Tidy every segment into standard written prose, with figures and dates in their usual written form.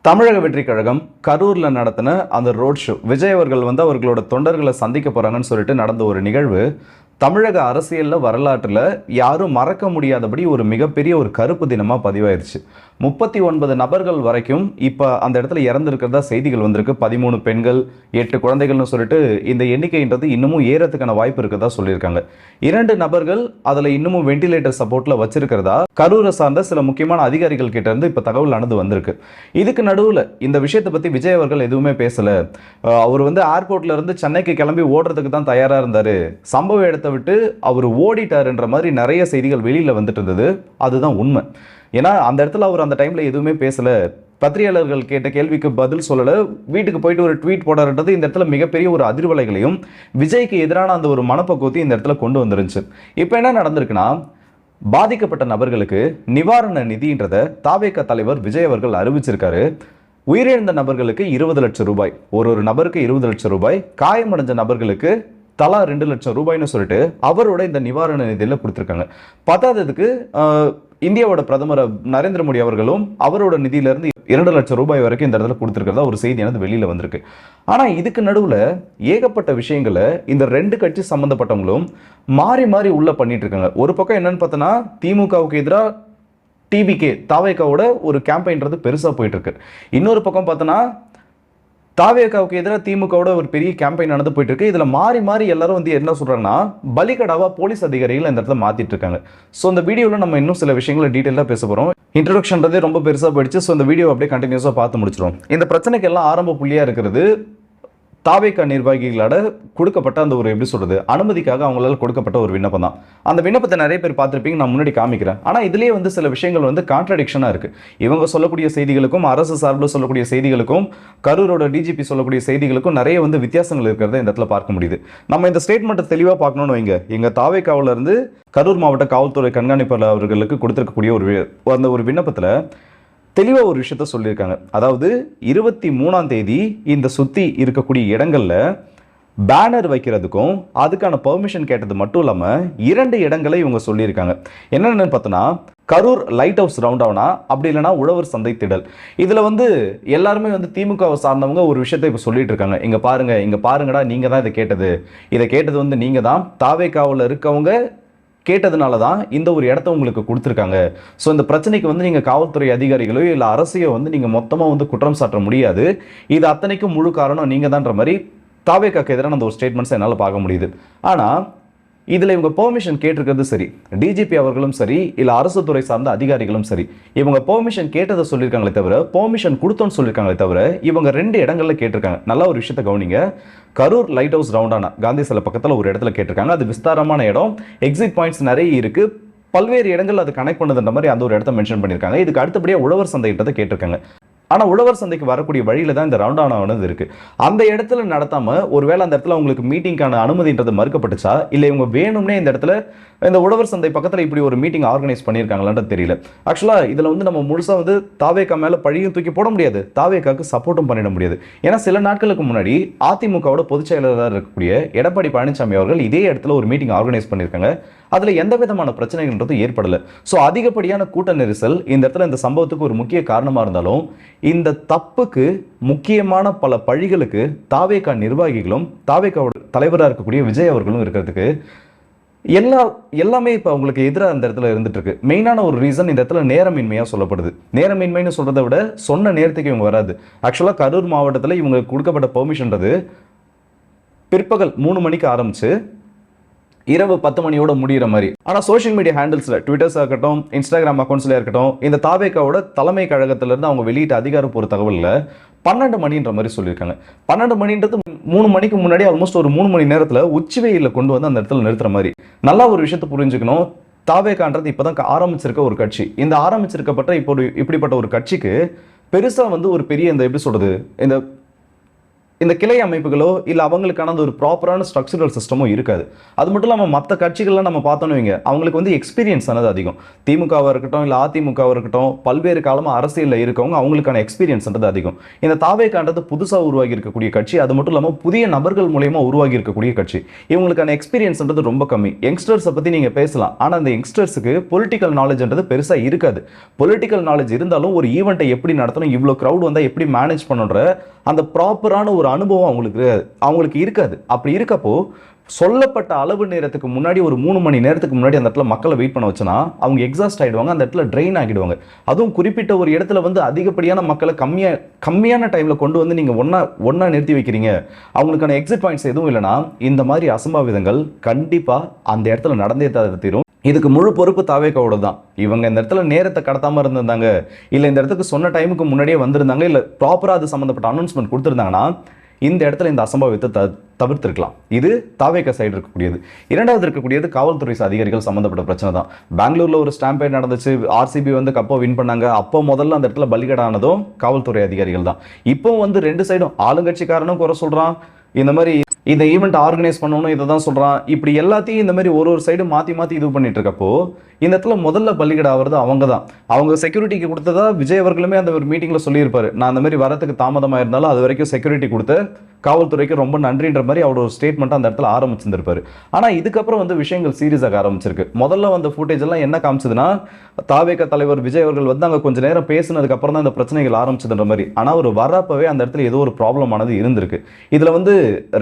தமிழக வெற்றி கழகம் கரூர்ல நடத்தின அந்த ரோட் ஷோ, விஜய் அவர்கள் வந்து அவர்களோட தொண்டர்களை சந்திக்க போறாங்கன்னு சொல்லிட்டு நடந்த ஒரு நிகழ்வு தமிழக அரசியல்ல வரலாற்றில் யாரும் மறக்க முடியாதபடி ஒரு மிகப்பெரிய ஒரு கருப்பு தினமா பதிவாயிருச்சு. 39 நபர்கள் வரைக்கும் இப்போ அந்த இடத்துல இறந்துருக்கிறதா செய்திகள் வந்திருக்கு. 13 பெண்கள் 8 குழந்தைகள்னு சொல்லிட்டு இந்த எண்ணிக்கைன்றது இன்னமும் ஏறத்துக்கான வாய்ப்பு இருக்கிறதா சொல்லியிருக்காங்க. 2 நபர்கள் அதில் இன்னமும் வெண்டிலேட்டர் சப்போர்ட்ல வச்சிருக்கிறதா கரூரை சார்ந்த சில முக்கியமான அதிகாரிகள் கிட்ட இருந்து இப்போ தகவல் ஆனது வந்திருக்கு. இதுக்கு நடுவில் இந்த விஷயத்தை பற்றி விஜய் அவர்கள் எதுவுமே பேசல. அவர் வந்து ஏர்போர்ட்ல இருந்து சென்னைக்கு கிளம்பி ஓடுறதுக்கு தான் தயாராக இருந்தார், சம்பவ இடத்தை விட்டு அவர் ஓடிட்டாருன்ற மாதிரி நிறைய செய்திகள் வெளியில் வந்துட்டு இருந்தது. அதுதான் உண்மை. ஏன்னா அந்த இடத்துல அவர் அந்த டைம்ல எதுவுமே பேசல, பத்திரிகையாளர்கள் கேட்ட கேள்விக்கு பதில் சொல்லல, வீட்டுக்கு போயிட்டு ஒரு ட்வீட் போடாருன்றது இந்த இடத்துல மிகப்பெரிய ஒரு அதிர்வலைகளையும் விஜய்க்கு எதிரான அந்த ஒரு மனப்பக்குவத்தையும் இந்த இடத்துல கொண்டு வந்துருந்துச்சு. இப்போ என்ன நடந்திருக்குன்னா, பாதிக்கப்பட்ட நபர்களுக்கு நிவாரண நிதின்றதை தாவேக தலைவர் விஜய் அவர்கள் அறிவிச்சிருக்காரு. உயிரிழந்த நபர்களுக்கு 20 லட்சம் ரூபாய், ஒரு நபருக்கு 20 லட்சம் ரூபாய், காயமடைஞ்ச நபர்களுக்கு தலா 2 லட்சம் ரூபாய்னு சொல்லிட்டு அவரோட இந்த நிவாரண நிதியில கொடுத்துருக்காங்க. பத்தாததுக்கு இந்தியாவோட பிரதமர் நரேந்திர மோடி அவர்களும் அவரோட நிதியிலிருந்து 2 லட்சம் ரூபாய் வரைக்கும் இந்த இடத்துல கொடுத்துருக்கிறதா ஒரு செய்தியானது வெளியில வந்திருக்கு. ஆனா இதுக்கு நடுவுல ஏகப்பட்ட விஷயங்களை இந்த 2 கட்சி சம்பந்தப்பட்டவங்களும் மாறி மாறி உள்ள பண்ணிட்டு இருக்காங்க. ஒரு பக்கம் என்னன்னு பார்த்தோன்னா, திமுகவுக்கு எதிராக டிபிகே தாவேகாவோட ஒரு கேம்பெயின்றது பெருசா போயிட்டு இருக்கு. இன்னொரு பக்கம் பார்த்தோன்னா, தாவேகாவுக்கு எதிராக திமுகவோட ஒரு பெரிய கேம்பெயின் நடந்து போயிட்டு இருக்கு. இதுல மாறி மாறி எல்லாரும் வந்து என்ன சொல்றாங்கன்னா, பலிகடாவா போலீஸ் அதிகாரிகள் இந்த இடத்துல மாத்திட்டு இருக்காங்க. ஸோ இந்த வீடியோவில் நம்ம இன்னும் சில விஷயங்களை டீட்டெயிலாக பேச போறோம். இன்ட்ரோடக்ஷன்றதே ரொம்ப பெருசா போயிடுச்சு. ஸோ இந்த வீடியோ அப்படியே கண்டினியூஸா பார்த்து முடிச்சிடும். இந்த பிரச்சனைக்கு எல்லாம் ஆரம்ப புள்ளியா இருக்கிறது தாவேகா நிர்வாகிகளோட கொடுக்கப்பட்ட அந்த ஒரு எப்படி சொல்றது அனுமதிக்காக அவங்களால கொடுக்கப்பட்ட ஒரு விண்ணப்பம் தான். அந்த விண்ணப்பத்தை நிறைய பேர் பார்த்துருப்பீங்க, நான் முன்னாடி காமிக்கிறேன். ஆனால் இதுலேயே வந்து சில விஷயங்கள் வந்து கான்ட்ரடிக்ஷனாக இருக்கு. இவங்க சொல்லக்கூடிய செய்திகளுக்கும் அரசு சார்பில் சொல்லக்கூடிய செய்திகளுக்கும் கரூரோட டிஜிபி சொல்லக்கூடிய செய்திகளுக்கும் நிறைய வந்து வித்தியாசங்கள் இருக்கிறத இந்த இடத்துல பார்க்க முடியுது. நம்ம இந்த ஸ்டேட்மெண்ட்டை தெளிவாக பார்க்கணும்னு வைங்க. எங்கள் தாவேகாவில் இருந்து கரூர் மாவட்ட காவல்துறை கண்காணிப்பாளர் அவர்களுக்கு கொடுத்திருக்கக்கூடிய ஒரு விண்ணப்பத்தில் தெளிவாக ஒரு விஷயத்த சொல்லியிருக்காங்க. அதாவது 23ஆம் தேதி இந்த சுற்றி இருக்கக்கூடிய இடங்கள்ல பேனர் வைக்கிறதுக்கும் அதுக்கான பெர்மிஷன் கேட்டது மட்டும் இல்லாமல் 2 இடங்களை இவங்க சொல்லியிருக்காங்க. என்னென்னு பார்த்தோன்னா, கரூர் லைட் ஹவுஸ் ரவுண்டானா, அப்படி இல்லைனா உழவர் சந்தை திடல். இதில் வந்து எல்லாருமே வந்து திமுகவை சார்ந்தவங்க ஒரு விஷயத்தை இப்போ சொல்லிட்டு இருக்காங்க. இங்கே பாருங்கடா, நீங்கள் தான் இதை கேட்டது வந்து நீங்கள் தான், தாவேகாவில் இருக்கவங்க கேட்டதுனால தான் இந்த ஒரு இடத்த உங்களுக்கு கொடுத்துருக்காங்க. ஸோ இந்த பிரச்சனைக்கு வந்து நீங்கள் காவல்துறை அதிகாரிகளோ இல்லை அரசையோ வந்து நீங்கள் மொத்தமாக வந்து குற்றம் சாட்ட முடியாது, இது அத்தனைக்கும் முழு காரணம் நீங்கள் தான்ற மாதிரி தாவேகாக்கு எதிரான அந்த ஒரு ஸ்டேட்மெண்ட்ஸை என்னால் பார்க்க முடியுது. ஆனால் இதில் இவங்க பெர்மிஷன் கேட்டிருக்கிறது சரி, டிஜிபி அவர்களும் சரி, இல்லை அரசு துறை சார்ந்த அதிகாரிகளும் சரி, இவங்க பெர்மிஷன் கேட்டதை சொல்லியிருக்காங்களே தவிர பெர்மிஷன் கொடுத்தோன்னு சொல்லியிருக்காங்களே தவிர இவங்க 2 இடங்கள்ல கேட்டிருக்காங்க. நல்ல ஒரு விஷயத்தை கவனிங்க. கரூர் லைட் ஹவுஸ் ரவுண்டானா காந்தி சிலை பக்கத்தில் ஒரு இடத்துல கேட்டிருக்காங்க. அது விஸ்தாரமான இடம், எக்ஸிட் பாயிண்ட்ஸ் நிறைய இருக்கு, பல்வேறு இடங்கள் அது கனெக்ட் பண்ணுதுன்ற மாதிரி அந்த ஒரு இடத்த மென்ஷன் பண்ணியிருக்காங்க. இதுக்கு அடுத்தபடியாக உழவர் சந்தைன்றதை கேட்டிருக்காங்க. ஆனால் உழவர் சந்தைக்கு வரக்கூடிய வழியில தான் இந்த ரவுண்டானானது இருக்கு. அந்த இடத்துல நடத்தாம ஒருவேளை அந்த இடத்துல உங்களுக்கு மீட்டிங்கான அனுமதின்றது மறுக்கப்பட்டுச்சா, இல்லை இவங்க வேணும்னே இந்த இடத்துல இந்த உழவர் சந்தை பக்கத்தில் இப்படி ஒரு மீட்டிங் ஆர்கனைஸ் பண்ணியிருக்காங்களான்றது தெரியல. ஆக்சுவலாக இதில் வந்து நம்ம முழுசாக வந்து தாவேகா மேலே பழியும் தூக்கி போட முடியாது, தாவேகாக்கு சப்போர்ட்டும் பண்ணிட முடியாது. ஏன்னா சில நாட்களுக்கு முன்னாடி அதிமுகவோட பொதுச் செயலாளராக இருக்கக்கூடிய எடப்பாடி பழனிசாமி அவர்கள் இதே இடத்துல ஒரு மீட்டிங் ஆர்கனைஸ் பண்ணியிருக்காங்க. அதில் எந்த விதமான பிரச்சனைகள்ன்றது ஏற்படலை. ஸோ அதிகப்படியான கூட்ட நெரிசல் இந்த இடத்துல இந்த சம்பவத்துக்கு ஒரு முக்கிய காரணமாக இருந்தாலும், இந்த தப்புக்கு முக்கியமான பல பழிகளுக்கு தாவேகா நிர்வாகிகளும் தாவேகாவோட தலைவராக இருக்கக்கூடிய விஜய் அவர்களும் இருக்கிறதுக்கு எல்லாமே இப்போ அவங்களுக்கு எதிராக அந்த இடத்துல இருந்துட்டு இருக்கு. மெயினான ஒரு ரீசன் இந்த இடத்துல நேரமின்மையாக சொல்லப்படுது. நேரமின்மைன்னு சொல்றதை விட சொன்ன நேரத்துக்கு இவங்க வராது. ஆக்சுவலாக கரூர் மாவட்டத்தில் இவங்க கொடுக்கப்பட்ட பெர்மிஷன்றது பிற்பகல் 3 மணிக்கு ஆரம்பிச்சு இரவு 10 மணியோட முடிகிற மாதிரி. ஆனால் சோஷியல் மீடியா ஹேண்டில்ஸில் ட்விட்டர்ஸாக இருக்கட்டும், இன்ஸ்டாகிராம் அக்கௌண்ட்ஸில் இருக்கட்டும், இந்த தாவேகாவோட தலைமை கழகத்திலிருந்து அவங்க வெளியிட்ட அதிகாரப்பூர்வ தகவலில் 12 மணின்ற மாதிரி சொல்லியிருக்காங்க. 12 மணின்றது 3 மணிக்கு முன்னாடி ஆல்மோஸ்ட் ஒரு 3 மணி நேரத்தில் உச்சி வெயிலில் கொண்டு வந்து அந்த இடத்துல நிறுத்துற மாதிரி. நல்லா ஒரு விஷயத்தை புரிஞ்சுக்கணும். தாவேகான்றது இப்போதான் ஆரம்பிச்சிருக்க ஒரு கட்சி. இந்த ஆரம்பிச்சிருக்கப்பட்ட இப்படிப்பட்ட ஒரு கட்சிக்கு பெருசாக வந்து ஒரு பெரிய இந்த எப்படி சொல்றது இந்த இந்த கிளை அமைப்புகளோ இல்லை அவங்களுக்கான ஒரு ப்ராப்பரான ஸ்ட்ரக்சரல் சிஸ்டமோ இருக்காது. அது மட்டும் இல்லாமல் மற்ற கட்சிகள்லாம் நம்ம பார்த்தோன்னு வைங்க, அவங்களுக்கு வந்து எக்ஸ்பீரியன்ஸ் ஆனது அதிகம். திமுகவாக இருக்கட்டும் இல்லை அதிமுகவாக இருக்கட்டும், பல்வேறு காலமாக அரசியலில் இருக்கவங்க அவங்களுக்கான எக்ஸ்பீரியன்ஸ்ன்றது அதிகம். இந்த தாவேக்கான்றது புதுசாக உருவாகி இருக்கக்கூடிய கட்சி. அது மட்டும் இல்லாமல் புதிய நபர்கள் மூலயமா உருவாகி இருக்கக்கூடிய கட்சி. இவங்களுக்கான எக்ஸ்பீரியன்ஸ்ன்றது ரொம்ப கம்மி. யங்ஸ்டர்ஸை பற்றி நீங்கள் பேசலாம், ஆனால் அந்த யங்ஸ்டர்ஸுக்கு பொலிட்டிக்கல் நாலேஜ்ன்றது பெருசாக இருக்காது. பொலிட்டிக்கல் நாலேஜ் இருந்தாலும் ஒரு ஈவெண்ட்டை எப்படி நடத்தணும், இவ்வளோ க்ரௌட் வந்தால் எப்படி மேனேஜ் பண்ணுன்ற அந்த ப்ராப்பரான ஒரு அனுபவம் அவங்களுக்கு இருக்காது. அப்படி இருக்கப்போ சொல்லப்பட்ட அளவு நேரத்துக்கு முன்னாடி ஒரு 3 மணி நேரத்துக்கு முன்னாடி அந்த இடத்துல மக்களை வெயிட் பண்ண வச்சுனா அவங்க எக்ஸாஸ்ட் ஆகிடுவாங்க, அந்த இடத்துல ட்ரெயின் ஆகிடுவாங்க. அதுவும் குறிப்பிட்ட ஒரு இடத்துல வந்து அதிகப்படியான மக்களை கம்மியான டைமில் கொண்டு வந்து நீங்கள் ஒன்றா நிறுத்தி வைக்கிறீங்க, அவங்களுக்கான எக்ஸிட் பாயிண்ட்ஸ் எதுவும் இல்லைன்னா இந்த மாதிரி அசம்பாவிதங்கள் கண்டிப்பாக அந்த இடத்துல நடந்தே தீரும். இதுக்கு முழு பொறுப்பு தாவேக்காவோட தான். இவங்க இந்த இடத்துல நேரத்தை கடத்தாமல் இருந்திருந்தாங்க, இல்லை இந்த இடத்துக்கு சொன்ன டைமுக்கு முன்னாடியே வந்திருந்தாங்க, இல்லை ப்ராப்பராக அது சம்மந்தப்பட்ட அனௌன்ஸ்மெண்ட் கொடுத்துருந்தாங்கன்னா இந்த இடத்துல இந்த அசம்பாவிதத்தை தவிர்த்திருக்கலாம். இது தாவேக்கா சைடு இருக்கக்கூடியது. இரண்டாவது இருக்கக்கூடியது காவல்துறை அதிகாரிகள் சம்மந்தப்பட்ட பிரச்சனை தான். பெங்களூரில் ஒரு ஸ்டாம்பேட் நடந்துச்சு, ஆர்சிபி வந்து கப்பை வின் பண்ணாங்க. அப்போ முதல்ல அந்த இடத்துல பலிகடானதும் காவல்துறை அதிகாரிகள் தான். இப்போ வந்து ரெண்டு சைடும் ஆளுங்கட்சிக்காரனும் குறை சொல்கிறான், இந்த மாதிரி இந்த ஈவெண்ட் ஆர்கனைஸ் பண்ணணும் இதை தான் சொல்கிறான். இப்படி எல்லாத்தையும் இந்த மாதிரி ஒரு சைடு மாற்றி இது பண்ணிட்டு இருக்கப்போ இந்த இடத்துல முதல்ல பலிகடா ஆகிறது அவங்க தான். அவங்க செக்யூரிட்டிக்கு கொடுத்ததா விஜய் அவர்களுமே அந்த ஒரு மீட்டிங்கில் சொல்லியிருப்பாரு, நான் அந்த மாதிரி வரத்துக்கு தாமதமாக இருந்தாலும் அது வரைக்கும் செக்யூரிட்டி கொடுத்து காவல்துறைக்கு ரொம்ப நன்றின்ற மாதிரி அவரோட ஒரு ஸ்டேட்மெண்ட் அந்த இடத்துல ஆரம்பிச்சிருந்திருப்பாரு. ஆனால் இதுக்கப்புறம் வந்து விஷயங்கள் சீரியஸாக ஆரம்பிச்சிருக்கு. முதல்ல வந்த ஃபுட்டேஜ் எல்லாம் என்ன காமிச்சதுன்னா, தாவேக்கா தலைவர் விஜய் அவர்கள் வந்து அங்கே கொஞ்சம் நேரம் பேசினதுக்கு அப்புறம் தான் இந்த பிரச்சனைகள் ஆரம்பிச்சதுன்ற மாதிரி. ஆனால் ஒரு வரப்பவே அந்த இடத்துல ஏதோ ஒரு ப்ராப்ளம் ஆனது இருந்திருக்கு. இதில் வந்து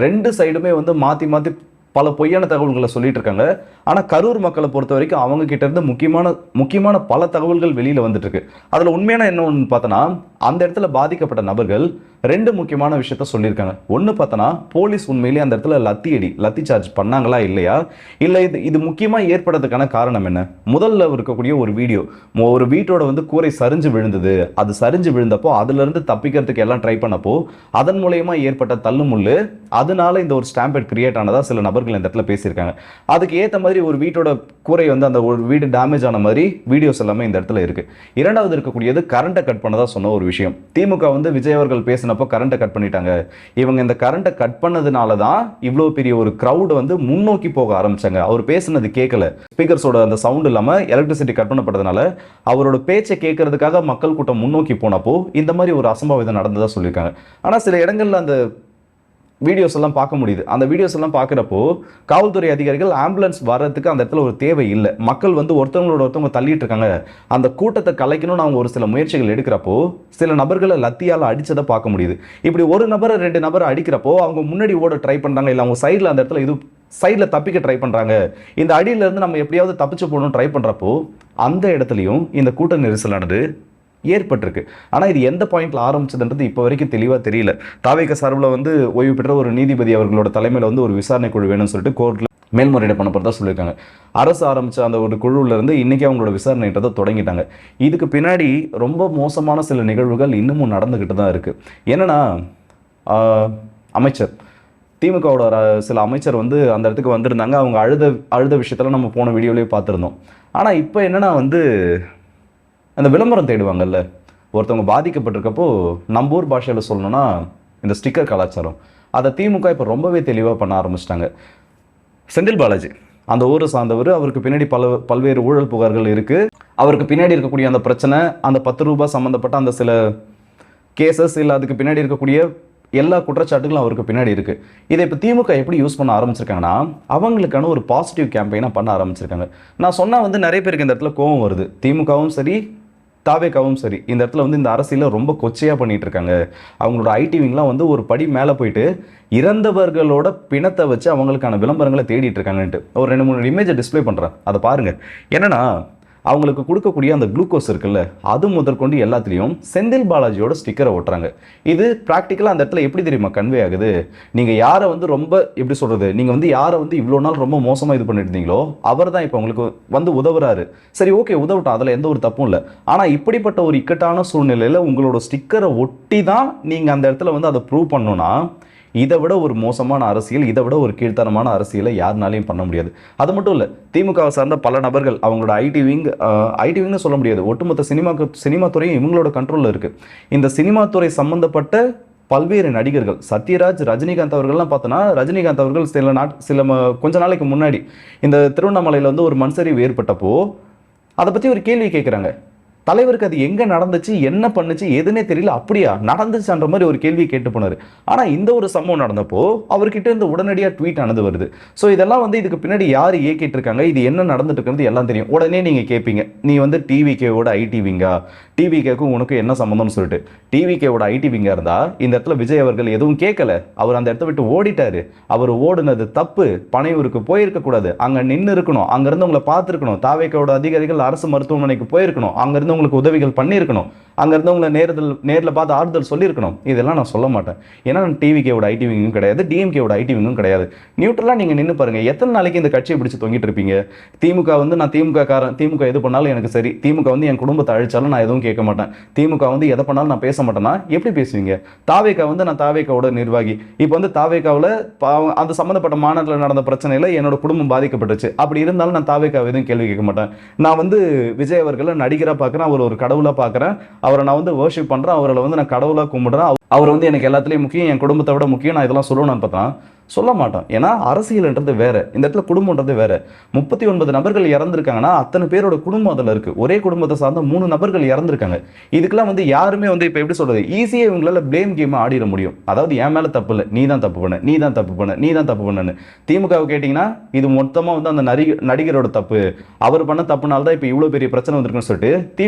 ரெண்டு சைடுமே வந்து மாற்றி பல பொய்யான தகவல்களை சொல்லிட்டு இருக்காங்க. ஆனால் கரூர் மக்களை பொறுத்த வரைக்கும் அவங்க கிட்ட இருந்து முக்கியமான பல தகவல்கள் வெளியில் வந்துட்டு இருக்கு. அதில் உண்மையான என்ன ஒன்று பார்த்தோன்னா, அந்த இடத்துல பாதிக்கப்பட்ட நபர்கள் ரெண்டு முக்கியமான விஷயத்த சொல்லியிருக்காங்க. ஒன்று பார்த்தோன்னா, போலீஸ் உண்மையிலேயே அந்த இடத்துல லத்தி சார்ஜ் பண்ணாங்களா இல்லையா, இல்லை இது முக்கியமாக ஏற்படுறதுக்கான காரணம் என்ன. முதல்ல இருக்கக்கூடிய ஒரு வீடியோ, ஒரு வீட்டோட வந்து கூரை சரிஞ்சு விழுந்தது. அது சரிஞ்சு விழுந்தப்போ அதுலேருந்து தப்பிக்கிறதுக்கு எல்லாம் ட்ரை பண்ணப்போ அதன் மூலயமா ஏற்பட்ட தள்ளுமுள்ளு, அதனால இந்த ஒரு ஸ்டாம்பேட் கிரியேட் ஆனதா சில நபர்கள் இந்த இடத்துல பேசியிருக்காங்க. அதுக்கு ஏற்ற மாதிரி ஒரு வீட்டோட கூரை வந்து அந்த ஒரு வீடு டேமேஜ் ஆன மாதிரி வீடியோஸ் எல்லாமே இந்த இடத்துல இருக்கு. இரண்டாவது இருக்கக்கூடியது கரண்ட்டை கட் பண்ணதா சொன்ன ஒரு விஷயம். திமுக வந்து விஜய் அவர்கள் பேசினப்போ கரண்ட்டை கட் பண்ணிட்டாங்க. இவங்க இந்த கரண்ட்டை கட் பண்ணதுனால தான் இவ்வளோ பெரிய ஒரு கிரௌட் வந்து முன்னோக்கி போக ஆரம்பிச்சாங்க. அவர் பேசினது கேட்கல, ஸ்பீக்கர்ஸோட அந்த சவுண்ட் இல்லாமல் எலக்ட்ரிசிட்டி கட் பண்ணப்பட்டதுனால அவரோட பேச்சை கேட்கறதுக்காக மக்கள் கூட்டம் முன்னோக்கி போனப்போ இந்த மாதிரி ஒரு அசம்பாவிதம் நடந்ததா சொல்லியிருக்காங்க. ஆனால் சில இடங்கள்ல அந்த வீடியோஸ் எல்லாம் பார்க்க முடியுது. அந்த வீடியோஸ் எல்லாம் பார்க்குறப்போ காவல்துறை அதிகாரிகள் ஆம்புலன்ஸ் வர்றதுக்கு அந்த இடத்துல ஒரு தேவை இல்லை. மக்கள் வந்து ஒருத்தவங்க தள்ளிட்டு இருக்காங்க. அந்த கூட்டத்தை கலைக்கணும்னு அவங்க ஒரு சில முயற்சிகள் எடுக்கிறப்போ சில நபர்களை லத்தியால் அடிச்சதை பார்க்க முடியுது. இப்படி ஒரு நபரை 2 நபரை அடிக்கிறப்போ அவங்க முன்னாடி ஓட ட்ரை பண்ணுறாங்க, இல்லை அவங்க சைடில் அந்த இடத்துல சைடில் தப்பிக்க ட்ரை பண்ணுறாங்க. இந்த அடியிலேருந்து நம்ம எப்படியாவது தப்பிச்சு போகணும்னு ட்ரை பண்ணுறப்போ அந்த இடத்துலையும் இந்த கூட்ட நெரிசலானது ஏற்பட்டிருக்கு. ஆனால் இது எந்த பாயிண்ட்ல ஆரம்பிச்சதுன்றது இப்போ வரைக்கும் தெளிவாக தெரியல. தாவேக்கா சார்பில் வந்து ஓய்வு பெற்ற ஒரு நீதிபதி அவர்களோட தலைமையில் வந்து ஒரு விசாரணை குழு வேணும்னு சொல்லிட்டு கோர்ட்டில் மேல்முறையீடு பண்ண போகிறதா சொல்லியிருக்காங்க. அரசு ஆரம்பித்த அந்த ஒரு குழுவிலேருந்து இன்றைக்கி அவங்களோட விசாரணைன்றதை தொடங்கிட்டாங்க. இதுக்கு பின்னாடி ரொம்ப மோசமான சில நிகழ்வுகள் இன்னமும் நடந்துக்கிட்டு தான் இருக்குது. என்னென்னா, அமைச்சர் திமுகவோட சில அமைச்சர் வந்து அந்த இடத்துக்கு வந்திருந்தாங்க. அவங்க அழுத விஷயத்தெல்லாம் நம்ம போன வீடியோலேயே பார்த்துருந்தோம். ஆனால் இப்போ என்னென்னா வந்து அந்த விளம்பரம் தேடுவாங்கல்ல, ஒருத்தவங்க பாதிக்கப்பட்டிருக்கப்போ நம்ம ஊர் பாஷையில் சொல்லணும்னா இந்த ஸ்டிக்கர் கலாச்சாரம், அதை திமுக இப்போ ரொம்பவே தெளிவாக பண்ண ஆரம்பிச்சிட்டாங்க. செந்தில் பாலாஜி அந்த ஊரை சார்ந்தவர், அவருக்கு பின்னாடி பல்வேறு ஊழல் புகார்கள் இருக்குது. அவருக்கு பின்னாடி இருக்கக்கூடிய அந்த பிரச்சனை, அந்த 10 ரூபாய் சம்மந்தப்பட்ட அந்த சில கேசஸ், இல்லை அதுக்கு பின்னாடி இருக்கக்கூடிய எல்லா குற்றச்சாட்டுகளும் அவருக்கு பின்னாடி இருக்குது. இதை இப்போ திமுக எப்படி யூஸ் பண்ண ஆரம்பிச்சிருக்காங்கன்னா, அவங்களுக்கான ஒரு பாசிட்டிவ் கேம்பெயினாக பண்ண ஆரம்பிச்சிருக்காங்க. நான் சொன்னால் வந்து நிறைய பேருக்கு இந்த இடத்துல கோவம் வருது. திமுகவும் சரி தாவேக்காவும் சரி இந்த இடத்துல வந்து இந்த அரசியலில் ரொம்ப கொச்சையாக பண்ணிட்டு இருக்காங்க. அவங்களோட ஐடிவிங்லாம் வந்து ஒரு படி மேலே போயிட்டு இறந்தவர்களோட பிணத்தை வச்சு அவங்களுக்கான விளம்பரங்களை தேடிட்டு இருக்காங்கன்ட்டு ஒரு 2-3 இமேஜை டிஸ்பிளே பண்ணுறேன், அதை பாருங்கள். என்னன்னா, அவங்களுக்கு கொடுக்கக்கூடிய அந்த குளுக்கோஸ் இருக்குல்ல, அது முதற்கொண்டு எல்லாத்துலேயும் செந்தில் பாலாஜியோட ஸ்டிக்கரை ஒட்டுறாங்க. இது ப்ராக்டிக்கலாக அந்த இடத்துல எப்படி தெரியுமா கன்வே ஆகுது? நீங்கள் யாரை வந்து ரொம்ப எப்படி சொல்கிறது, நீங்கள் வந்து யாரை வந்து இவ்வளோ நாள் ரொம்ப மோசமாக இது பண்ணிட்டு இருந்தீங்களோ அவர் தான் இப்போ உங்களுக்கு வந்து உதவுறாரு. சரி, ஓகே, உதவட்டும், அதில் எந்த ஒரு தப்பும் இல்லை. ஆனால் இப்படிப்பட்ட ஒரு இக்கட்டான சூழ்நிலையில் உங்களோட ஸ்டிக்கரை ஒட்டி தான் நீங்கள் அந்த இடத்துல வந்து அதை ப்ரூவ் பண்ணணும்னா, இதை விட ஒரு மோசமான அரசியல், இதை விட ஒரு கீழ்த்தரமான அரசியலை யாருனாலையும் பண்ண முடியாது. அது மட்டும் இல்லை, திமுகவை சார்ந்த பல நபர்கள் அவங்களோட ஐடிவிங்னு சொல்ல முடியாது, ஒட்டுமொத்த சினிமா துறையும் இவங்களோட கண்ட்ரோலில் இருக்குது. இந்த சினிமா துறை சம்மந்தப்பட்ட பல்வேறு நடிகர்கள் சத்யராஜ், ரஜினிகாந்த் அவர்கள்லாம் பார்த்தோன்னா, ரஜினிகாந்த் அவர்கள் கொஞ்ச நாளைக்கு முன்னாடி இந்த திருவண்ணாமலையில் வந்து ஒரு மண் சரிவு ஏற்பட்டப்போ அதை பற்றி ஒரு கேள்வி கேட்குறாங்க. தலைவருக்கு அது எங்கே நடந்துச்சு, என்ன பண்ணுச்சு, எதுனே தெரியல, அப்படியா நடந்துச்சுன்ற மாதிரி ஒரு கேள்வி கேட்டு போனார். ஆனால் இந்த ஒரு சம்பவம் நடந்தப்போ அவர்கிட்ட இருந்து உடனடியாக ட்வீட் ஆனது வருது. ஸோ இதெல்லாம் வந்து இதுக்கு பின்னாடி யார் இயக்கிட்டு இருக்காங்க, இது என்ன நடந்துட்டு இருக்கிறது எல்லாம் தெரியும். உடனே நீங்கள் கேட்பீங்க, நீ வந்து டிவிகேவோட ஐடி விங்கா, டிவிகேக்கும் உனக்கு என்ன சம்மந்தம்னு சொல்லிட்டு. டிவிகேவோட ஐடி விங்கா இருந்தால் இந்த இடத்துல விஜய் அவர்கள் எதுவும் கேட்கல, அவர் அந்த இடத்த விட்டு ஓடிட்டாரு. அவர் ஓடுனது தப்பு, பனையூருக்கு போயிருக்கக்கூடாது, அங்கே நின்று இருக்கணும், அங்கேருந்து உங்களை பார்த்துருக்கணும், தாவேக்காவோட அதிகாரிகள் அரசு மருத்துவமனைக்கு போயிருக்கணும், அங்கேருந்து உங்களுக்கு உதவிகள் பண்ணியிருக்கணும், அங்கேருந்து உங்களை நேரில் பார்த்து ஆறுதல் சொல்லியிருக்கணும். இதெல்லாம் நான் சொல்ல மாட்டேன். ஏன்னா நான் டிவிகேவோட ஐடி விங்கும் கிடையாது, டிஎம்கேவோட ஐடி விங்கும் கிடையாது. நியூட்ரலாக நீங்கள் நின்று பாருங்கள், எத்தனை நாளைக்கு இந்த கட்சியை பிடிச்சி தொங்கிட்டு இருப்பீங்க? திமுக வந்து நான் திமுக காரன், திமுக எது பண்ணாலும் எனக்கு சரி, திமுக வந்து என் குடும்பத்தை அழிச்சாலும் நான் எதுவும் கேட்க மாட்டேன், திமுக வந்து எதை பண்ணாலும் நான் பேச மாட்டேன்னா எப்படி பேசுவீங்க? தாவேக்கா வந்து நான் தாவேக்காவோட நிர்வாகி, இப்போ வந்து தாவேக்காவில் அந்த சம்மந்தப்பட்ட மாநிலத்தில் நடந்த பிரச்சனையில் என்னோட குடும்பம் பாதிக்கப்பட்டுச்சு, அப்படி இருந்தாலும் நான் தாவேக்காவை எதுவும் கேள்வி கேட்க மாட்டேன். நான் வந்து விஜய் அவர்களை நடிகராக பார்க்குறேன், அவர் ஒரு கடவுளாக பார்க்குறேன், அவரை நான் வந்து வர்ஷிப் பண்ணுறேன், அவரை வந்து நான் கடவுளாக கும்பிடுறேன், அவர் வந்து எனக்கு எல்லாத்துலேயும் முக்கியம், என் குடும்பத்தை விட முக்கியம், நான் இதெல்லாம் சொல்லணும்னு பார்த்தா சொல்ல மாட்டோம். ஏன்னா அரசியல்ன்றது வேற, இந்த இடத்துல குடும்பம்ன்றது வேற. 39 நபர்கள் இறந்துருக்காங்கன்னா அத்தனை பேரோட குடும்பம் அதில் இருக்கு. ஒரே குடும்பத்தை சார்ந்த 3 நபர்கள் இறந்துருக்காங்க. இதுக்கெல்லாம் வந்து யாருமே வந்து இப்போ எப்படி சொல்றது, ஈஸியாக இவங்களால பிளேம் கேம் ஆடிட முடியும். அதாவது என் மேலே தப்பு இல்லை, நீ தான் தப்பு பண்ண, நீ தான் தப்பு பண்ண, நீ தான் தப்பு பண்ணு. திமுகவை கேட்டிங்கன்னா இது மொத்தமாக வந்து அந்த நடிகரோட தப்பு, அவர் பண்ண தப்புனால தான் இப்போ இவ்வளோ பெரிய பிரச்சனை வந்திருக்குன்னு சொல்லிட்டு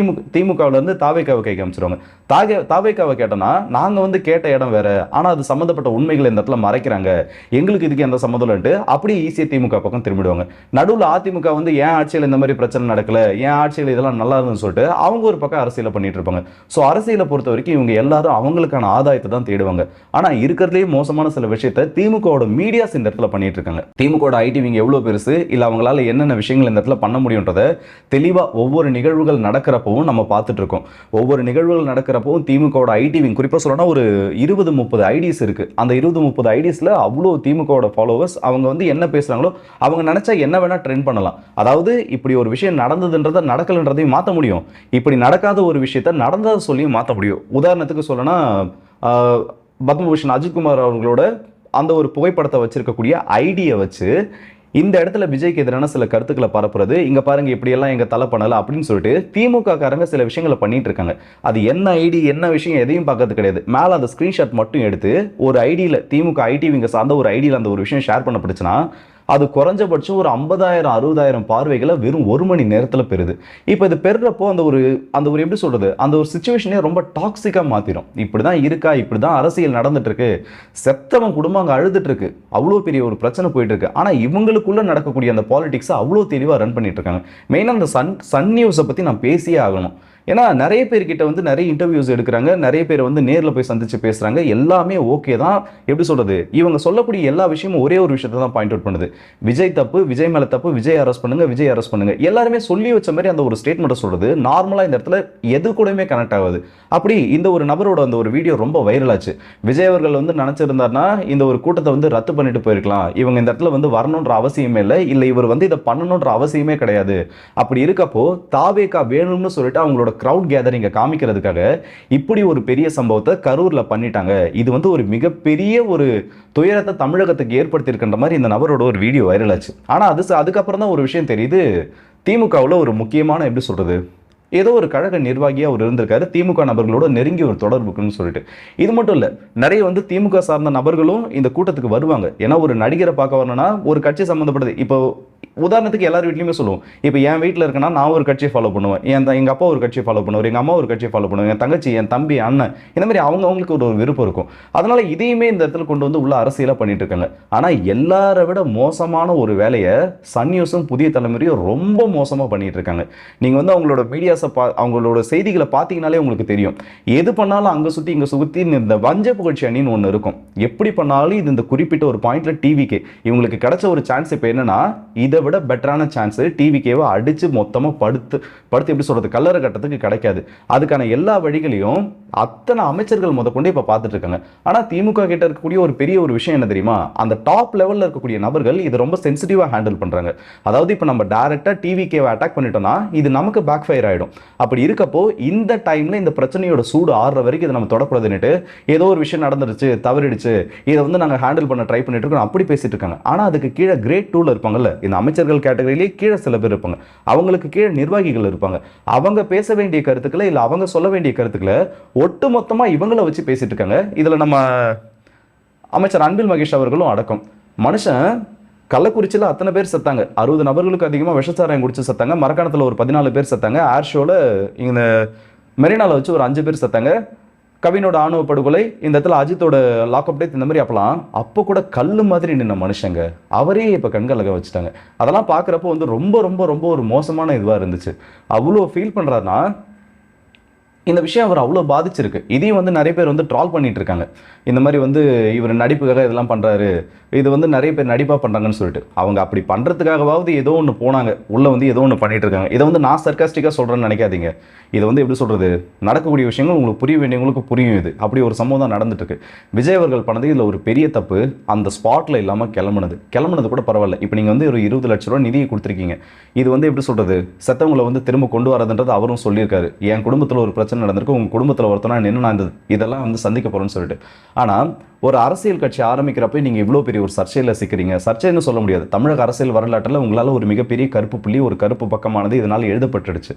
திமுகவிலேருந்து தாவேக்காவை கேட்க அமைச்சிருவாங்க. தாவேக்காவை கேட்டோன்னா நாங்கள் வந்து கேட்ட இடம் வேற, ஆனால் அது சம்மந்தப்பட்ட உண்மைகளை இந்த இடத்துல மறைக்கிறாங்க, எங்களுக்கு இதுக்கு எந்த சம்மதம்ட்டு அப்படியே ஈஸியாக திமுக பக்கம் திரும்பிடுவாங்க. நடுவில் அதிமுக வந்து ஏன் ஆட்சியில் இந்த மாதிரி பிரச்சனை நடக்கல, ஏன் ஆட்சியில் இதெல்லாம் நல்லா இருந்துன்னு சொல்லிட்டு அவங்க ஒரு பக்கம் அரசியலை பண்ணிட்டு இருப்பாங்க. ஸோ அரசியலை பொறுத்த வரைக்கும் இவங்க எல்லாரும் அவங்களுக்கான ஆதாயத்தை தான் தேடுவாங்க. ஆனால் இருக்கிறதுலேயே மோசமான சில விஷயத்தை திமுகவோட மீடியாஸ் இந்த இடத்துல பண்ணிட்டு இருக்காங்க. திமுகவோட ஐடி விங்க எவ்வளோ பெருசு, இல்லை அவங்களால என்னென்ன விஷயங்கள் இந்த இடத்துல பண்ண முடியுன்றதை தெளிவாக ஒவ்வொரு நிகழ்வுகள் நடக்கிறப்பவும் நம்ம பார்த்துட்டு இருக்கோம். ஒவ்வொரு நிகழ்வுகள் நடக்கிறப்பவும் திமுகவோட ஐடி விங் குறிப்பாக சொல்லணும்னா ஒரு 20-30 ஐடிஸ் இருக்கு. அந்த 20-30 ஐடிஸில் அவ்வளோ திமுகவோட ஃபாலோவர்ஸ். அவங்க வந்து என்ன பேசுறாங்களோ அவங்க நினைச்சா என்ன வேணா ட்ரெண்ட் பண்ணலாம். அதாவது இப்படி ஒரு விஷயம் நடந்ததுன்றதை நடக்கலன்றதையும் மாற்ற முடியும், இப்படி நடக்காத ஒரு விஷயத்த நடந்ததை சொல்லியும் மாற்ற முடியும். உதாரணத்துக்கு சொல்லணும்னா பத்மபூஷன் அஜித்குமார் அவர்களோட அந்த ஒரு புகைப்படத்தை வச்சிருக்கக்கூடிய ஐடியை வச்சு இந்த இடத்துல விஜய்க்கு எதிரான சில கருத்துக்களை பரப்புறது, இங்க பாருங்க இப்படியெல்லாம் எங்க தலை பண்ணல அப்படின்னு சொல்லிட்டு திமுக காரங்க சில விஷயங்களை பண்ணிட்டு இருக்காங்க. அது என்ன ஐடி என்ன விஷயம் எதையும் பார்க்கறது கிடையாது. மேல அந்த ஸ்கிரீன்ஷாட் மட்டும் எடுத்து ஒரு ஐடியில திமுக ஐடி விங்க சார்ந்த ஒரு ஐடியில் அந்த ஒரு விஷயம் ஷேர் பண்ணப்படுச்சுன்னா அது குறைஞ்சபட்சம் ஒரு 50,000-60,000 பார்வைகளை வெறும் 1 மணி நேரத்தில் பெறுது. இப்போ இது பெறுறப்போ அந்த ஒரு எப்படி சொல்றது, அந்த ஒரு சிச்சுவேஷனே ரொம்ப டாக்ஸிக்காக மாற்றிடும். இப்படி தான் இருக்கா, இப்படி தான் அரசியல் நடந்துட்டு இருக்கு, செத்தவன் குடும்பம் அங்கே அழுதுட்டு இருக்கு, அவ்வளோ பெரிய ஒரு பிரச்சனை போயிட்டு இருக்கு. ஆனால் இவங்களுக்குள்ள நடக்கக்கூடிய அந்த பாலிடிக்ஸை அவ்வளோ தெளிவாக ரன் பண்ணிட்டு இருக்காங்க. மெயினாக அந்த சன் நியூஸை பற்றி நான் பேசியே ஆகணும். ஏன்னா நிறைய பேர்கிட்ட வந்து நிறைய இன்டர்வியூஸ் எடுக்கிறாங்க, நிறைய பேர் வந்து நேரில் போய் சந்திச்சு பேசுறாங்க, எல்லாமே ஓகே தான். எப்படி சொல்றது, இவங்க சொல்லக்கூடிய எல்லா விஷயமும் ஒரே ஒரு விஷயத்தை தான் பாயிண்ட் அவுட் பண்ணுது, விஜய் தப்பு, விஜய் மேல தப்பு, விஜய் அரெஸ்ட் பண்ணுங்க, விஜய் அரெஸ்ட் பண்ணுங்க. எல்லாருமே சொல்லி வச்ச மாதிரி அந்த ஒரு ஸ்டேட்மெண்ட்டை சொல்றது நார்மலா இந்த இடத்துல எது கூடயுமே கனெக்ட் ஆகுது. அப்படி இந்த ஒரு நபரோட அந்த ஒரு வீடியோ ரொம்ப வைரல் ஆச்சு. விஜய் அவர்கள் வந்து நினைச்சிருந்தாருன்னா இந்த ஒரு கூட்டத்தை வந்து ரத்து பண்ணிட்டு போயிருக்கலாம், இவங்க இந்த இடத்துல வந்து வரணுன்ற அவசியமே இல்லை இவர் வந்து இதை பண்ணணுன்ற அவசியமே கிடையாது. அப்படி இருக்கப்போ தாவேக்கா வேணும்னு சொல்லிட்டு அவங்களோட கிரவுட் கேதரிங்க காமிக்கிறதுக்காக இப்படி ஒரு பெரிய சம்பவத்தை கரூர்ல பண்ணிட்டாங்க. இது வந்து ஒரு மிகப்பெரிய ஒரு துயரத்தை தமிழகத்துக்கு ஏற்படுத்தி இருக்கின்ற மாதிரி இந்த நபரோட ஒரு வீடியோ வைரல் ஆச்சு. ஆனா அதுக்கப்புறம் தான் ஒரு விஷயம் தெரியுது, திமுகவில் ஒரு முக்கியமான எப்படி சொல்றது, ஏதோ ஒரு கழக நிர்வாகியாக அவர் இருந்திருக்காரு, திமுக நபர்களோட நெருங்கி ஒரு தொடர்புக்குன்னு சொல்லிட்டு. இது மட்டும் இல்லை, நிறைய வந்து திமுக சார்ந்த நபர்களும் இந்த கூட்டத்துக்கு வருவாங்க. ஏன்னா ஒரு நடிகரை பார்க்க வரணும்னா ஒரு கட்சி சம்மந்தப்பட்டது. இப்போ உதாரணத்துக்கு எல்லார் வீட்லையுமே சொல்லுவோம், இப்போ என் வீட்டில் இருக்கேன்னா நான் ஒரு கட்சியை ஃபாலோ பண்ணுவேன், எங்கள் அப்பா ஒரு கட்சியை ஃபாலோ பண்ணுவார், எங்கள் அம்மா ஒரு கட்சியை ஃபாலோ பண்ணுவாங்க, என் தங்கச்சி, என் தம்பி, அண்ணன், இந்த மாதிரி அவங்களுக்கு ஒரு விருப்பம் இருக்கும். அதனால இதையுமே இந்த இடத்துல கொண்டு வந்து உள்ள அரசியலாக பண்ணிட்டு இருக்காங்க. ஆனால் எல்லாரை விட மோசமான ஒரு வேலையை சன் நியூஸும் புதிய தலைமுறையும் ரொம்ப மோசமாக பண்ணிட்டு இருக்காங்க. நீங்கள் வந்து அவங்களோட மீடியாஸை அவங்களோட செய்திகளை பார்த்தீங்கனாலே உங்களுக்கு தெரியும், எது பண்ணாலும் அங்கே சுற்றி இங்கே சுற்றி இந்த வஞ்ச புகழ்ச்சி அணின்னு ஒன்று இருக்கும். எப்படி பண்ணாலும் இது இந்த குறிப்பிட்ட ஒரு பாயிண்ட்ல டிவிக்கே இவங்களுக்கு கிடைச்ச ஒரு சான்ஸ் இப்போ என்னன்னா, இதை விட பெட்டரான சான்ஸ் டிவிகேவை அடிச்சு மொத்தமாக படுத்து எப்படி சொல்றது, கல்லறை கட்டத்துக்கு கிடைக்காது. அதுக்கான எல்லா வழிகளையும் அத்தனை அமைச்சர்கள் முதற்கொண்டு இப்போ பார்த்துட்டு இருக்காங்க. ஆனால் திமுக கிட்ட இருக்கக்கூடிய ஒரு பெரிய ஒரு விஷயம் என்ன தெரியுமா, அந்த டாப் லெவலில் இருக்கக்கூடிய நபர்கள் இது ரொம்ப சென்சிட்டிவாக ஹேண்டில் பண்ணுறாங்க. அதாவது இப்போ நம்ம டைரக்டாக டிவிகேவை அட்டாக் பண்ணிட்டோம்னா இது நமக்கு பேக் ஃபயர் ஆகிடும். ஆயிடும். அப்படி இருக்கப்போ இந்த டைம்ல இந்த பிரச்சனையோட சூடு ஆறுற வரைக்கும் இதை நம்ம தொடக்கூடாதுன்னுட்டு ஏதோ ஒரு விஷயம் நடந்துருச்சு, தவறிடுச்சு, இதை வந்து நாங்கள் ஹேண்டில் பண்ண ட்ரை பண்ணிட்டு இருக்கோம் அப்படி பேசிட்டு இருக்காங்க. ஆனால் அதுக்கு கீழே கிரேட் 2ல இருப்பாங்கல்ல, இந்த அமைச்சர்கள் கேட்டகரியிலேயே கீழே சில பேர் இருப்பாங்க, அவங்களுக்கு கீழே நிர்வாகிகள் இருப்பாங்க. அவங்க பேச வேண்டிய கருத்துக்களை இல்லை அவங்க சொல்ல வேண்டிய கருத்துக்களை ஒட்டு மொத்தமா இவங்கள வச்சு பேசிட்டு இருக்காங்க. இதுல நம்ம அமைச்சர் அன்பில் மகேஷ் அவர்களும் அடக்கம். மனுஷன் கள்ளக்குறிச்சியில் அத்தனை பேர் செத்தாங்க, 60 நபர்களுக்கு அதிகமாக விஷச்சாராயம் குடிச்சு செத்தாங்க, மரக்காணத்தில் ஒரு 14 பேர் செத்தாங்க, ஏர் ஷோவில் இந்த மெரினாவில் வச்சு ஒரு 5 பேர் செத்தாங்க, கவினோட ஆணவ படுகொலை, இந்த இடத்துல அஜித்தோட லாக்அப் டேத், இந்த மாதிரி அப்போ கூட கல் மாதிரி நின்ன மனுஷங்க அவரே இப்போ கண்கலக வச்சுட்டாங்க. அதெல்லாம் பார்க்குறப்போ வந்து ரொம்ப ரொம்ப ரொம்ப ஒரு மோசமான இதுவாக இருந்துச்சு. அவ்வளோ ஃபீல் பண்ணுறாருன்னா இந்த விஷயம் அவர் அவ்வளோ பாதிச்சிருக்கு. இதையும் வந்து நிறைய பேர் வந்து ட்ரால் பண்ணிட்டு இருக்காங்க. இந்த மாதிரி வந்து இவர் நடிப்புக்காக இதெல்லாம் பண்ணுறாரு, இது வந்து நிறைய பேர் நடிப்பாக பண்ணுறாங்கன்னு சொல்லிட்டு. அவங்க அப்படி பண்ணுறதுக்காகவாவது ஏதோ ஒன்று போனாங்க, உள்ளே வந்து ஏதோ ஒன்று பண்ணிட்டு இருக்காங்க. இதை வந்து நான் சர்க்காஸ்டிக்காக சொல்கிறேன்னு நினைக்காதீங்க. இதை வந்து எப்படி சொல்கிறது, நடக்கக்கூடிய விஷயங்கள் உங்களுக்கு புரிய வேண்டியவங்களுக்கு புரியும். இது அப்படி ஒரு சம்பவம் தான் நடந்துட்டு இருக்கு. விஜய் அவர்கள் பண்ணது இதில் ஒரு பெரிய தப்பு, அந்த ஸ்பாட்டில் இல்லாமல் கிளம்புனது கூட பரவாயில்ல. இப்போ நீங்கள் வந்து ஒரு 20 லட்ச ரூபா நிதியை கொடுத்துருக்கீங்க. இது வந்து எப்படி சொல்கிறது, செத்தவங்களை வந்து திரும்ப கொண்டு வரதுன்றது அவரும் சொல்லியிருக்காரு. என் குடும்பத்தில் ஒரு பிரச்சனை நடந்திருக்கு, உங்கள் குடும்பத்தில் ஒருத்தனா நின்று நான் இதெல்லாம் வந்து சந்திக்க போகிறேன்னு சொல்லிட்டு. ஆனால் ஒரு அரசியல் கட்சி ஆரம்பிக்கிறப்ப நீங்கள் இவ்வளோ பெரிய ஒரு சர்ச்சையில் சிக்கிறீங்க. சர்ச்சைன்னு சொல்ல முடியாது, தமிழக அரசியல் வரலாற்றில் உங்களால் ஒரு மிகப்பெரிய கருப்பு புள்ளி, ஒரு கருப்பு பக்கமானது இதனால் எழுதப்பட்டுடுச்சு.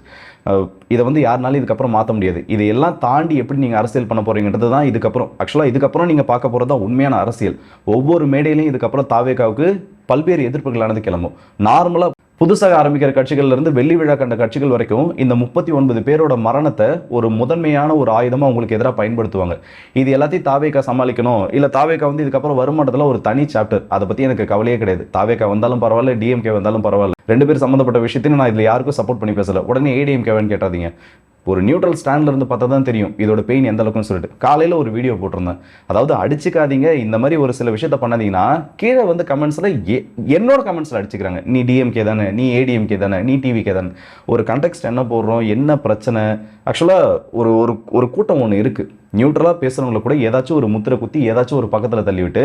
இதை வந்து யாருனாலும் இதுக்கப்புறம் மாற்ற முடியாது. இதையெல்லாம் தாண்டி எப்படி நீங்கள் அரசியல் பண்ண போகிறீங்கன்றது தான் இதுக்கப்புறம். ஆக்சுவலாக இதுக்கப்புறம் நீங்கள் பார்க்க போகிறது தான் உண்மையான அரசியல். ஒவ்வொரு மேடையிலையும் இதுக்கப்புறம் தாவேகாவுக்கு பல்வேறு எதிர்ப்புகளானது கிளம்பும். நார்மலாக புதுசாக ஆரம்பிக்கிற கட்சிகள்ல இருந்து வெள்ளி விழா கண்ட கட்சிகள் வரைக்கும் இந்த 39 பேரோட மரணத்தை ஒரு முதன்மையான ஒரு ஆயுதமாக உங்களுக்கு எதிராக பயன்படுத்துவாங்க. இது எல்லாத்தையும் தாவேகா சமாளிக்கணும். இல்லை தாவேகா வந்து இதுக்கப்புறம் வருமானத்தில் ஒரு தனி சாப்டர், அதை பற்றி எனக்கு கவலையே கிடையாது. தாவேகா வந்தாலும் பரவாயில்ல, டிஎம்கே வந்தாலும் பரவாயில்ல, 2 பேர் சம்மந்தப்பட்ட விஷயத்தையும் நான் இதில் யாருக்கும் சப்போர்ட் பண்ணி பேசலை. உடனே ஏடிஎம்கேன்னு கேட்டாதீங்க. ஒரு நியூட்ரல் ஸ்டாண்ட்ல இருந்து பார்த்தா தான் தெரியும் இதோட பெயின் எந்த அளவுக்குன்னு சொல்லிட்டு. காலையில் ஒரு வீடியோ போட்டிருந்தேன், அதாவது அடிச்சுக்காதீங்க, இந்த மாதிரி ஒரு சில விஷயத்த பண்ணாதீங்கன்னா கீழே வந்து கமெண்ட்ஸில் என்னோட கமெண்ட்ஸில் அடிச்சுக்கிறாங்க. நீ டிஎம்கே தானே, நீ ஏடிஎம்கே தானே, நீ டிவிகே தானே. ஒரு கண்டெக்ஸ்ட் என்ன போடுறோம், என்ன பிரச்சனை. ஆக்சுவலாக ஒரு ஒரு கூட்டம் ஒன்று இருக்குது, நியூட்ரலாக பேசுகிறவங்கள கூட ஏதாச்சும் ஒரு முத்திரை குத்தி ஏதாச்சும் ஒரு பக்கத்தில் தள்ளிவிட்டு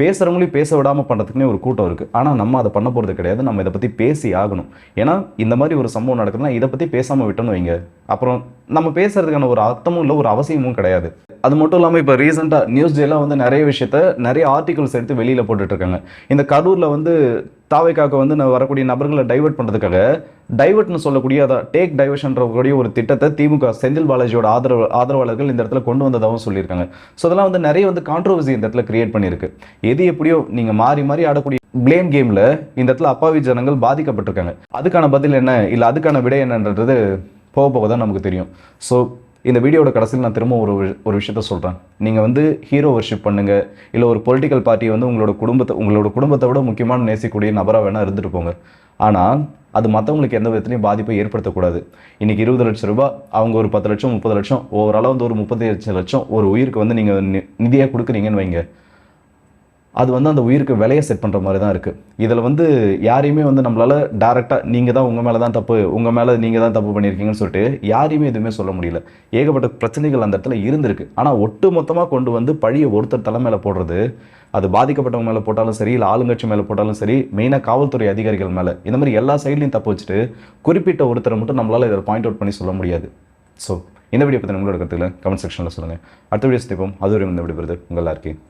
பேசுகிறவங்களையும் பேச விடாமல் பண்ணுறதுக்குனே ஒரு கூட்டம் இருக்குது. ஆனால் நம்ம அதை பண்ண போகிறது கிடையாது. நம்ம இதை பற்றி பேசி ஆகணும். ஏன்னா இந்த மாதிரி ஒரு சம்பவம் நடக்குதுன்னா இதை பற்றி பேசாமல் விட்டோன்னு வைங்க, அப்புறம் நம்ம பேசுறதுக்கான ஒரு அர்த்தமும் இல்லை, ஒரு அவசியமும் கிடையாது. அது மட்டும் இல்லாமல் இப்போ ரீசெண்டாக நியூஸ் டேலாம் வந்து நிறைய ஆர்டிகல்ஸ் எடுத்து வெளியில் போட்டுட்ருக்காங்க. இந்த கரூரில் வந்து தாவேக்காக வந்து வரக்கூடிய நபர்களை டைவர்ட் பண்ணுறதுக்காக டைவர்ட்னு சொல்லக்கூடிய அதை டேக் டைவர்ஷன்றக்கூடிய ஒரு திட்டத்தை திமுக செந்தில் பாலாஜியோட ஆதரவாளர்கள் இந்த இடத்துல கொண்டு வந்ததாகவும் சொல்லியிருக்காங்க. ஸோ அதெல்லாம் வந்து நிறைய வந்து கான்ட்ரோவர்சி இந்த இடத்துல கிரியேட் பண்ணியிருக்கு. எது எப்படியோ நீங்கள் மாறி மாறி ஆடக்கூடிய பிளேம் கேமில் இந்த இடத்துல அப்பாவி ஜனங்கள் பாதிக்கப்பட்டிருக்காங்க. அதுக்கான பதில் என்ன, இல்லை அதுக்கான விடை என்னன்றது போக போக தான் நமக்கு தெரியும். ஸோ இந்த வீடியோட கடைசியில் நான் திரும்ப ஒரு விஷயத்த சொல்கிறேன். நீங்கள் வந்து ஹீரோ வர்ஷிப் பண்ணுங்கள், இல்லை ஒரு பொலிட்டிக்கல் பார்ட்டியை வந்து உங்களோட குடும்பத்தை விட முக்கியமான நேசிக்கூடிய நபராக வேணால் இருந்துட்டு போங்க. ஆனால் அது மற்றவங்களுக்கு எந்த விதத்துலையும் பாதிப்பை ஏற்படுத்தக்கூடாது. இன்றைக்கி 20 லட்ச ரூபாய், அவங்க ஒரு 10 லட்சம் 30 லட்சம், ஓவராலாக வந்து ஒரு 35 லட்சம் ஒரு உயிருக்கு வந்து நீங்கள் நிதியாக கொடுக்குறீங்கன்னு வைங்க, அது வந்து அந்த உயிருக்கு விலையை செட் பண்ணுற மாதிரி தான் இருக்குது. இதில் வந்து யாரையுமே வந்து நம்மளால் டேரெக்டாக நீங்கள் தான் உங்கள் மேலே தான் தப்பு, உங்கள் மேலே நீங்கள் தான் தப்பு பண்ணியிருக்கீங்கன்னு சொல்லிட்டு யாரையுமே எதுவுமே சொல்ல முடியல. ஏகப்பட்ட பிரச்சனைகள் அந்த இடத்துல இருந்திருக்கு. ஆனால் ஒட்டு மொத்தமாக கொண்டு வந்து பழியை ஒருத்தர் தலை மேலே போடுறது, அது பாதிக்கப்பட்டவங்க மேலே போட்டாலும் சரி, இல்லை ஆளுங்கட்சி மேலே போட்டாலும் சரி, மெயினாக காவல்துறை அதிகாரிகள் மேலே, இந்த மாதிரி எல்லா சைட்லையும் தப்பு வச்சுட்டு குறிப்பிட்ட ஒருத்தரை மட்டும் நம்மளால் இதை பாயிண்ட் அவுட் பண்ணி சொல்ல முடியாது. ஸோ இந்த வீடியோ பற்றி உங்களோட கருத்துக்களை கமெண்ட் செக்ஷனில் சொல்லுங்கள். அடுத்த வீடியோ சந்திப்போம். அதுவரை இந்த விடுபடுறது உங்கள் எல்லாருக்கும்